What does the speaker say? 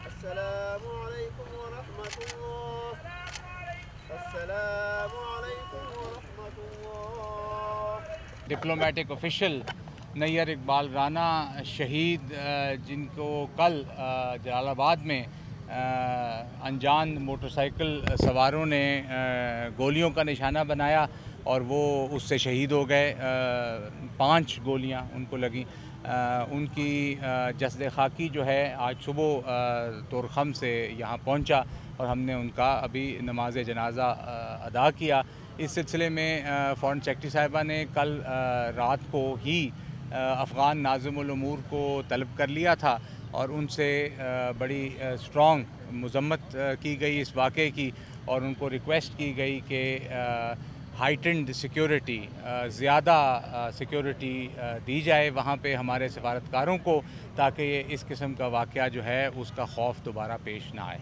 अस्सलामु अलैकुम व रहमतुल्लाह। अस्सलामु अलैकुम व रहमतुल्लाह। डिप्लोमेटिक ऑफिशियल नैयर इकबाल राना शहीद, जिनको कल जलालाबाद में अनजान मोटरसाइकिल सवारों ने गोलियों का निशाना बनाया और वो उससे शहीद हो गए। 5 गोलियां उनको लगी। उनकी जस्द खाकी जो है आज सुबह तोरखम से यहाँ पहुँचा और हमने उनका अभी नमाज जनाजा अदा किया। इस सिलसिले में फ़ॉरेन सेक्रेटरी साहिबा ने कल रात को ही अफ़गान नाज़िमुल उमूर को तलब कर लिया था और उनसे बड़ी स्ट्रॉन्ग मज़म्मत की गई इस वाक़े की और उनको रिक्वेस्ट की गई कि हाइटेंड सिक्योरिटी, ज़्यादा सिक्योरिटी दी जाए वहाँ पे हमारे सफारतकारों को, ताकि इस किस्म का वाक़या जो है उसका खौफ दोबारा पेश ना आए।